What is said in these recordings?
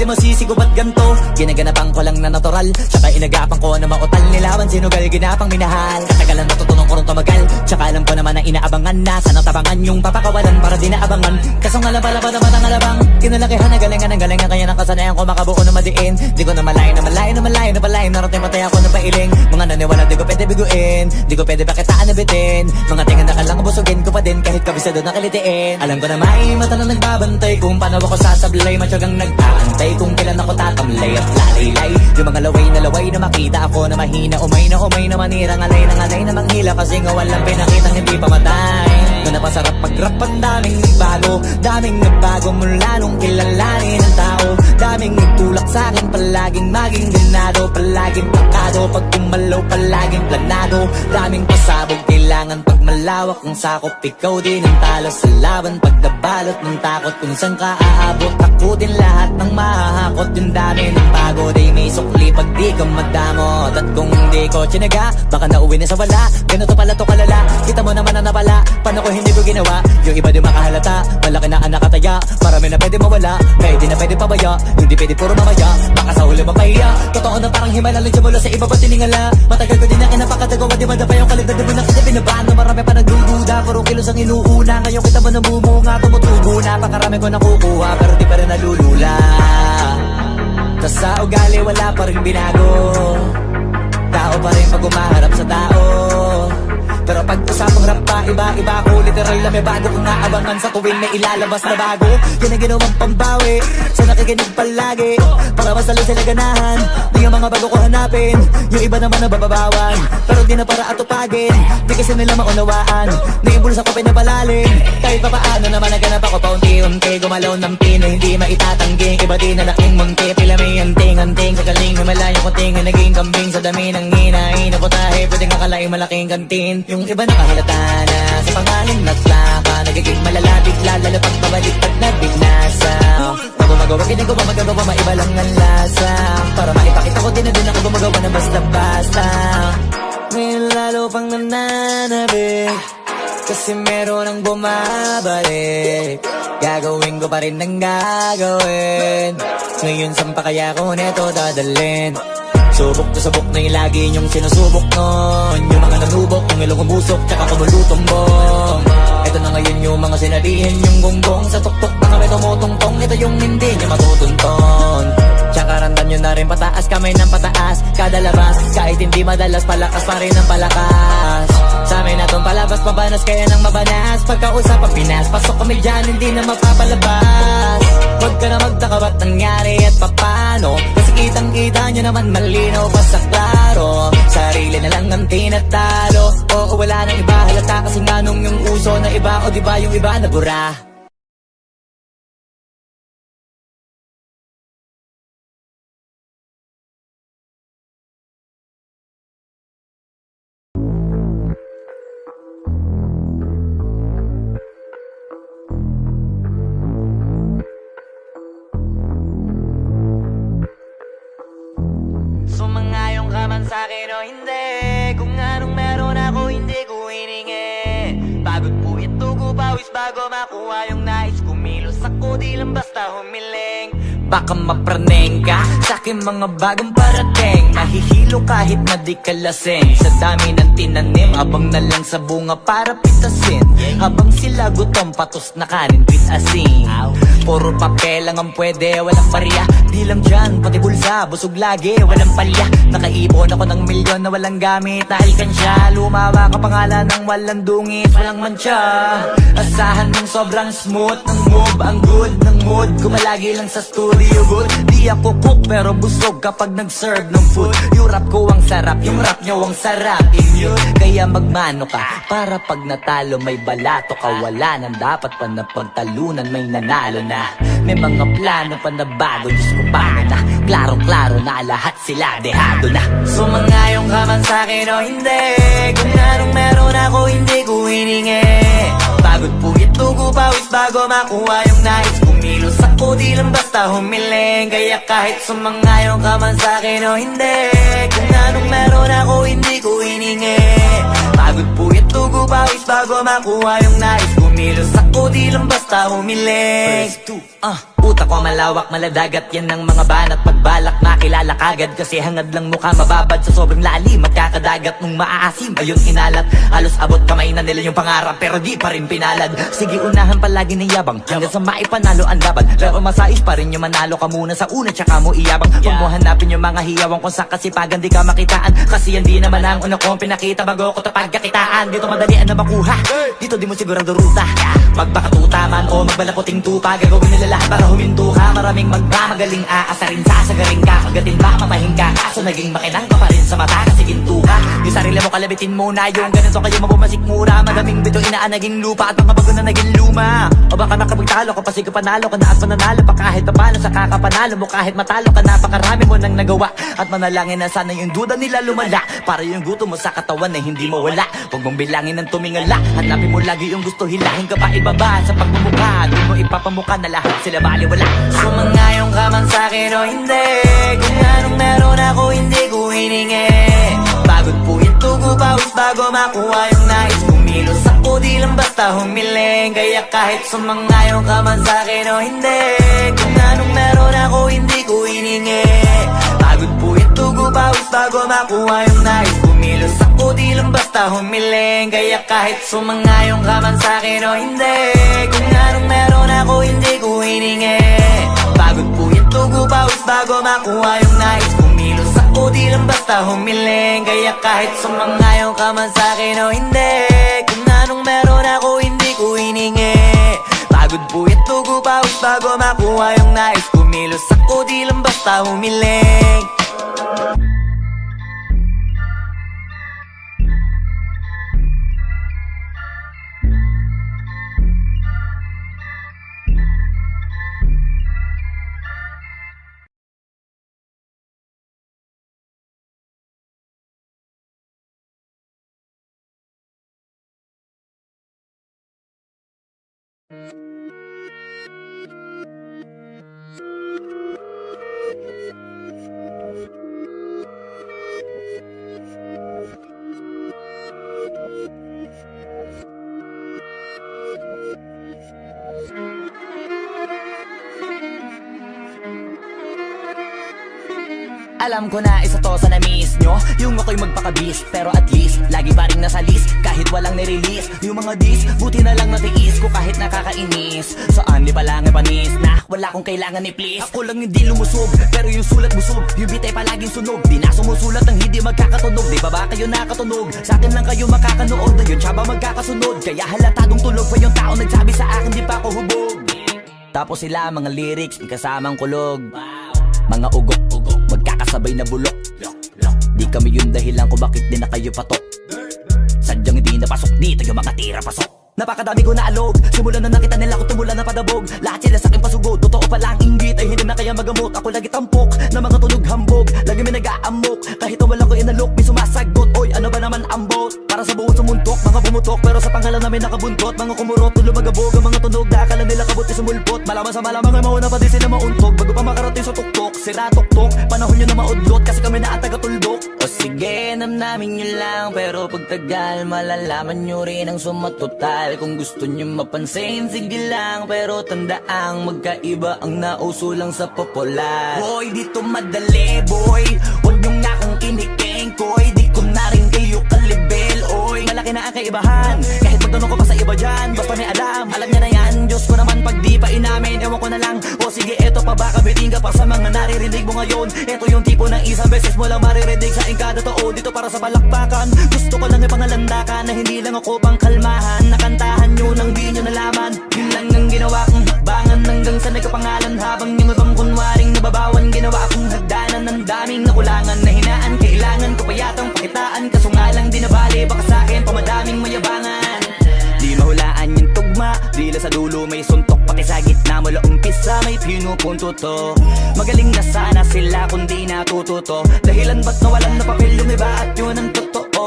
masisigo ba't ganto? Ginaganapan ko lang na natural, tsaka inagapan ko na mautal. Nilawan sinugal, ginapang minahal. Katagalan natutunan ko rin tumagal, tsaka alam ko naman na inaabangan na sanang tabangan yung papakawalan para di naabangan. Kaso nga lang pala pa naman ang alabang kinalakihan na galingan ng galingan, kaya nakasanayan ko makabuo na madiin. Di ko na malayo na malayo na malayo na palayo, narating patay ako na pailing. Mga naniwala di ko pwede biguin, di ko pwede pakitaan na bitin. Mga tingan na kalang busugin ko pa din kahit kabisado na kalitiin. Alam ko na may mata na nagbabantay kung paano ako sasablay, matyagang nag-aantay kung kailan ako tatamlay at lalaylay. Yung mga laway na makita ako na mahina, umay na manirang alay na manghila, kasi nga walang pinakitang hindi pamatay. Na napasarap pag-rap, ang daming nagbago mula nung kilalanin ang tao. Daming nagtulak sa'kin, palaging maging ganado, palaging pakado, pag kumalaw palaging planado. Daming pasabog, kailangan pag malawak ang sakop, ikaw din ang talo sa laban. Pag nabalot ng takot kung saan ka aabot, ako din lahat ng mahahakot. Yung dami ng pagod ay may sukli pag di ka madamot. At kung hindi ko tsinaga, baka nauwi na sa wala. Ganito pala to kalala, kita mo naman na napala. Paano ko hindi ko ginawa, yung iba di makahalata. Malaki na anak kataya, marami na pwede mawala, pwede na pwede pabaya, hindi pwede puro mamaya, baka sa huli mapahiya. Totoo na parang himala lang siya mula sa iba ba tiningala. Matagal ko din na kinapakatagawa, di madapa yung kalidad, di mo nakita binabaan na marami pa nagdududa. Puro kilos ang inuuna, ngayon kita mo namumunga, tumutubo na, pakarami ko nakukuha, pero di pa rin nalulula. Tas sa ugali wala pa rin binago, tao pa rin pag umaharap sa tao. Pero pag usapang rap pa, iba ko literal na may bago kong naabangan sa tuwing may ilalabas na bago. Yan ang ginawang pambawi sa nakikinig palagi, para masalo sila ganahan. Di ang mga bago ko hanapin, yung iba naman nabababawan, pero di na para atupagin. Di kasi nila maunawaan, naimbulsa ko pinapalalim. Kahit pa paano naman naganap ako paunti-unti, gumalaw ng pino, hindi maitatangging. Iba din na laking munti, pila may anting-anting. Sa galing may malayong kuting, naging kambing sa dami ng hinahin. Naputahe, pwedeng akalaing malaking kantin. Yung iba nakahalata na sa pangalan na plaka, nagiging malalapit lalo pag babalik pag nabinasa. Pag gumagawa, ginagawa, maiba lang ang lasa, para maipakita ko din na din ako gumagawa na basta-basta. Ngayon lalo pang nananabik, kasi meron ang bumabalik. Gagawin ko pa rin ang gagawin. Ngayon saan pa kaya ko neto dadalhin? Subok na subok na yung lagi niyong sinusubok nun. Yung mga nanubok, yung ilong umusok, tsaka kumulutong bong. Ito na ngayon yung mga sinabihin yung gonggong. Sa tuktok na kami tumutungtong, ito yung hindi niya matutunton. Tsaka randan nyo na rin pataas, kamay ng pataas. Kada labas, kahit hindi madalas, palakas pa rin ang palakas. Sa amin na tong palabas, pabanas kaya nang mabanas. Pagkausap ang Pinas, pasok kami dyan, hindi na mapapalabas. Huwag ka na magtaka ba't nangyari at papano, kasi kitang-kita nyo naman malinaw pa sa klaro. Sarili na lang ang tinatalo, oo wala nang iba halata, kasi nga nung yung uso na iba, o diba yung iba na bura. Sumangayong ka man sa'kin o hindi, kung anong meron ako hindi ko hiningi. Pagod po ito ko pawis bago makuha yung nais. Kumilos ako di lang basta humiling. Baka mapraneng ka sa'kin mga bagong parating. Mahihilo kahit na di ka lasing, sa dami ng tinanim, abang na lang sa bunga para pitasin. Habang sila gutom, patos na kanin with asin. Puro papel lang ang pwede, walang barya. Di lang dyan, pati bulsa, busog lagi, walang palya. Nakaipon ako ng milyon na walang gamit na alkansya. Lumawa ka pangalan ng walang dungis, walang mancha. Asahan mong sobrang smooth ng move, ang good ng mood. Kumalagi lang sa studio good. Di ako cook pero busog kapag nag-serve ng food. Yung rap ko ang sarap, yung rap nyo ang sarap. Immune, kaya magmano ka para pag natalo may balato ka. Wala nang dapat pa na pagtalunan, may nanalo na. May mga plano pa na bago, Diyos ko paano na. Klaro-klaro na lahat sila dehado na. Sumangayong ka man sa'kin o hindi, kung anong meron ako hindi ko hiningi. Pagod po ito ko pawis bago makuha yung nais. Kumilos ako di lang basta humiling. Kaya kahit sumangayong ka man sa'kin o hindi, kung anong meron ako hindi ko hiningi. Pagod po ito ko pawis bago makuha yung nais. Kumilos ako di lang basta humiling. utak ko malawak, maladagat. Yan ang mga banat pagbalak, makilala kagad. Kasi hangad lang mukha mababad sa sobrang lalim. Magkakadagat nung maaasim, ayun inalat. Halos abot kamay na nila yung pangarap, pero di pa rin pinalad. Sige unahan palagi ng yabang, hanggang sa maipanalo ang laban. Pero masais pa rin yung manalo ka muna sa una, tsaka mo iyabang. Huwag mo hanapin yung mga hiyawang kung sa kasipagan di ka makitaan. Kasi yan di naman ang una kong pinakita bago ko tapagkakitaan. Dito madalian na makuha, dito di mo sigurado ruta. Magbakatuta man o magbalaputing tupa, gagawin nila lahat para huminto ka. Maraming magmamagaling aasarin, sasagaring ka, kagatin ba matahin ka. Kaso naging makinang ka pa rin sa mata kasi ginto ka. Yung sarili mo kalabitin muna, yung ganito kayo mabumasik mura. Madaming bito inaan naging lupa at mga bago na naging luma. O baka nakapagtalo ka pa sige panalo ka na at mananalo pa kahit papalo sa kakapanalo mo. Kahit matalo ka napakarami mo nang nagawa. At manalangin na sana yung duda nila lumala, para yung gutom mo sa katawan na hindi mo wala. Huwag mong bilangin ng tumingala, hanapin mo lagi yung gusto, hilahin ka pa ibaba sa pagmumukha. Di mo ipapamukha na lahat sila baliwala. Sumangayong ka man sa'kin o hindi, kung anong meron ako hindi ko hiningi. Pagod po ito ko pawis bago makuha yung nais. Kumilos ako di lang basta humiling. Kaya kahit sumangayong ka man sa'kin o hindi, kung anong meron ako hindi ko hiningi. Pagod po ito ko pawis bago makuha yung nais. Kumilos ako di lang basta humiling. Kaya kahit sumangayong ka man sa'kin o hindi, kung anong meron ako hindi ko hiningi. Pagod po ito ko pawis bago makuha yung nais. Kumilos ako di lang basta humiling. Kaya kahit sumangayong ka man sa'kin o hindi, kung anong meron ako hindi ko hiningi. Pagod po ito ko pawis bago makuha yung nais. Kumilos ako di lang basta humiling. Alam ko na isa to sa na-miss nyo, yung ako'y magpakabis. Pero at least, lagi pa rin nasa list, kahit walang nirelease. Yung mga dis, buti na lang natiis ko kahit nakakainis. Saan di pa lang panis na wala kong kailangan ni please. Ako lang hindi lumusog, pero yung sulat busog. Yung bitay palaging sunog, di na sumusulat ng hindi magkakatunog. Di ba ba kayo nakatunog? Sa akin lang kayo makakanood, na yun tsaba magkakasunod. Kaya halatadong tulog pa yung tao nagsabi sa akin di pa ako hubog. Tapos sila mga lyrics, may kasamang kulog. Mga ugok-ugok, magkakasabay na bulok. Di kami yung dahilan kung bakit di na kayo patok. Sadyang hindi napasok dito yung mga tira pasok. Napakadami ko na alog, simulan na nakita nila ko tumula na padabog. Lahat sila sa akin pasugod, totoo pa lang inggit ay hindi na kaya magamot. Ako lagi tampok, na mga tunog hambog. Lagi may nag-aamok, kahit wala ko inalok. May sumasagot, oy ano ba naman ang bot? Para sa buong sumuntok, mga bumutok. Pero sa pangalan namin nakabuntot, mga kumurot, tulo magabog. Ang mga tunog, akala nila kabuti sumulpot. Malaman sa malamang ay mauna pa din sila mauntog. Bago pa makarating sa tuktok, sira tuktok. Panahon nyo na maudlot, kasi kami na ang taga-tuldok. O sige, namnamin nyo lang, pero pagtagal malalaman nyo rin ang sumatotal. Kung gusto nyo mapansin, sige lang, pero tandaang magkaiba ang nauso lang sa popular. Boy, dito madali, boy, huwag nyo nga akong kiniking, koy. Di ko na rin kayo kalibel, oy. Malaki na ang kaibahan, kahit magtanong ko pa sa iba dyan. Basta may alam niya na yan. Diyos ko naman pag di pa inamin, ewan ko na lang. O sige, eto pa baka biting ka pa sa mga naririnig mo ngayon. Eto yung tipo ng isang beses mo lang maririnig sa engkada totoo. Dito para sa balakbakan, gusto ko lang ipangalandakan na hindi lang ako pang kalmahan. Nakantahan nyo nang di nyo nalaman. Yun lang ang ginawa kong hakbangan hanggang sa nagkapangalan. Habang yung ibang kunwaring nababawan, ginawa akong hagdanan ng daming nakulangan na hinaan. Kailangan ko pa yatang pakitaan, kaso nga lang di nabali. Baka sa'kin pamadaming mayabangan. Di mahulaan yung tugma, dila sa dulo may suntok. Pati sa gitna mula umpisa may pinupunto to. Magaling na sana sila kung di natututo. Dahilan ba't nawalan na papel yung iba at yun ang totoo.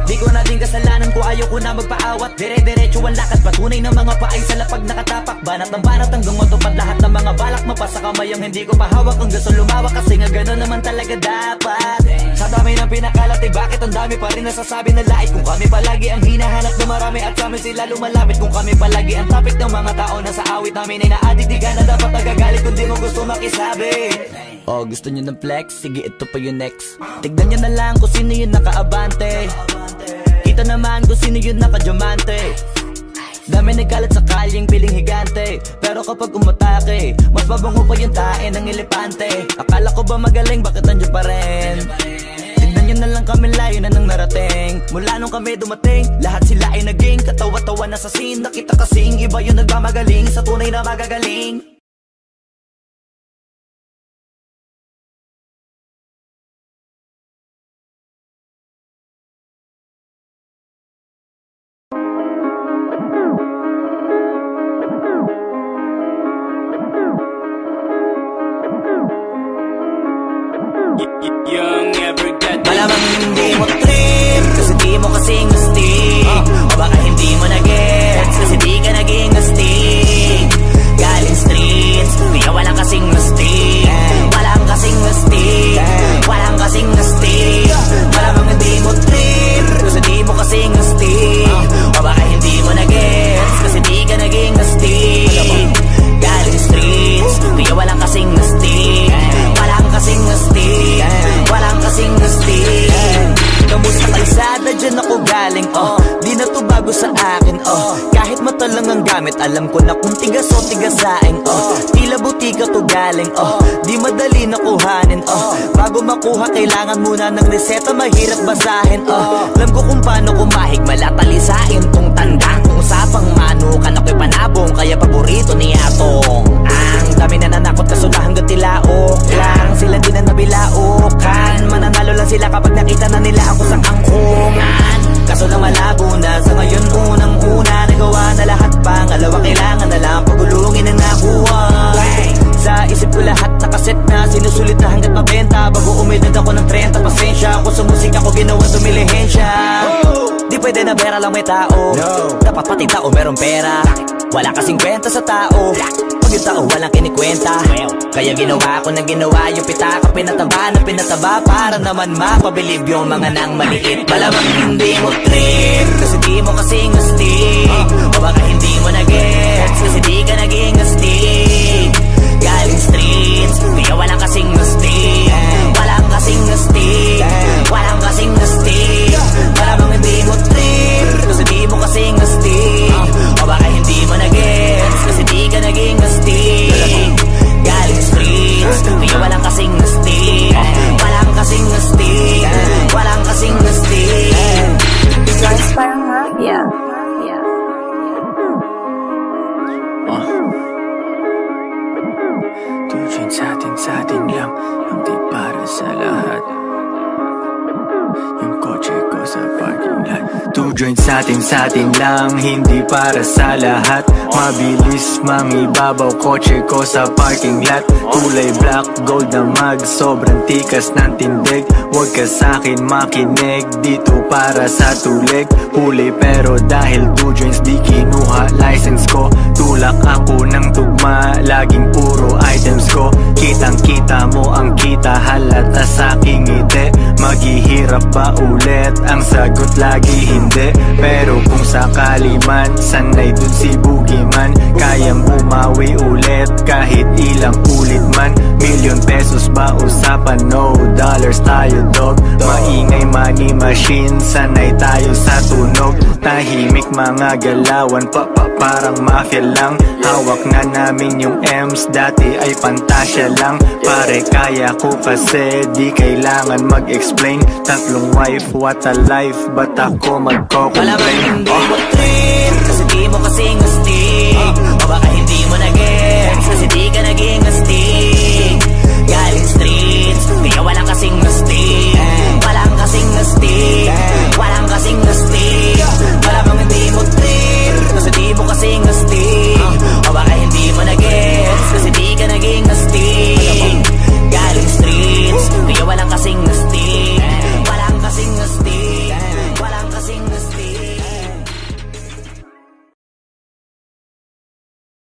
Di ko na din kasalanan ko ayaw ko na magpaawat. Dire-diretso ang lakad, patunay ng mga paay sa lapag nakatapak. Banat ng banat hanggang matupad lahat ng mga balak. Mapasa kamay ang hindi ko pahawak, ang gusto lumawak kasi nga gano'n naman talaga dapat. Sa dami ng pinakalat bakit ang dami pa rin nasasabi na lait. Kung kami palagi ang hinahanap na marami at sa amin sila lumalapit. Kung kami palagi ang topic ng mga tao na sa awit namin ay na-addict, di ka na dapat nagagalit kung di mo gusto makisabi. Oh, gusto nyo ng flex? Sige, ito pa yung next. Tignan nyo na lang kung sino yung nakaabante. Kita naman kung sino yung nakadiamante. Dami nagkalat sa kalyeng piling higante, pero kapag umatake, mas mabango pa yung tae ng elepante. Akala ko ba magaling, bakit nandiyan pa rin? Tignan nyo na lang kami, layo na nang narating. Mula nung kami dumating, lahat sila ay naging katawa-tawa na sa scene. Nakita kasing iba yung nagmamagaling sa tunay na magagaling. Malamang hindi mo trip kasi di mo kasing astig. O baka hindi mo na-gets kasi di ka naging astig. Galing streets, kaya walang kasing astig. Walang kasing astig, walang kasing astig. Malamang hindi mo trip kasi di mo kasing astig. O baka hindi mo na-gets kasi di ka naging astig. Galing streets, kaya walang kasing astig. Walang kasing astig, walang kasing astig. Kamusta kalsada, dyan ako galing, di na to bago sa akin, kahit mata lang ang gamit, alam ko na kung tigas o tigasain, tila butika to galing, di madali na kuhanin, bago makuha kailangan muna ng reseta, mahirap basahin, alam ko kung paano kumahig, malatalisain tong tandang, kung usapang manukan ako'y panabong, kaya paborito ni Atong. Ang dami na nanakot kaso na hanggang tilaok lang, sila din na nabilaukan, mananalo lang sila kapag nakita na nila ako sa angkungan. Kaso na malabo na sa ngayon, unang-una nagawa na lahat, pangalawa kailangan na lang pagulungin ang nakuha. Sa isip ko lahat nakaset na, sinusulit na hanggat mabenta, bago umedad ako ng 30. Pasensya ako sa musika ko, ginawa dumilihensya. Di pwede na pera lang may tao, dapat pati tao merong pera. Wala kasing kwenta sa tao, pag yung tao walang kinikwenta. Kaya ginawa ko na ginawa yung pitaka, pinataba na pinataba, para naman mapabilib yung mga nang maliit. Malamang hindi mo trip kasi di mo kasing astig. O baka hindi mo na-gets kasi di ka naging astig. Galing streets, kaya walang kasing astig. Walang kasing astig, walang kasing astig. Malamang hindi mo trip kasi di mo kasing astig. O baka hindi mo na-gets kasi di ka naging astig. Galing streets, kaya walang kasing astig. Walang kasing astig, walang kasing astig. Guys, parang mafia. Tujuan sa atin lang, hindi para sa lahat. Yung kotse ko sa parking lot. Two joints sa atin lang, hindi para sa lahat. Mabilis mangibabaw, kotse ko sa parking lot. Kulay black, gold na mag, sobrang tikas ng tindig. Huwag ka sa'kin makinig, dito para sa tulig. Huli pero dahil two joints di kinuha license ko. Tulak ako ng tugma, laging puro items ko. Kitang kita mo ang kita, halata sa'king ngiti. Maghihirap ba ulit? Ang sagot lagi hindi. Pero kung sakali man, sanay dun si Boogeyman. Kayang bumawi ulit kahit ilang ulit man. Million pesos ba usapan? No dollars tayo dog. Maingay money machine, sanay tayo sa tunog. Tahimik mga galawan, parang mafia lang. Hawak na namin yung M's, dati ay pantasya lang. Pare kaya ko kasi di kailangan mag-explain. Tatlong wife, what a life, ba't ako magko-complain? Malamang hindi mo trip kasi di mo kasing astig. O baka hindi mo na-gets kasi di ka naging astig. Galing streets, kaya walang kasing astig. Walang kasing astig,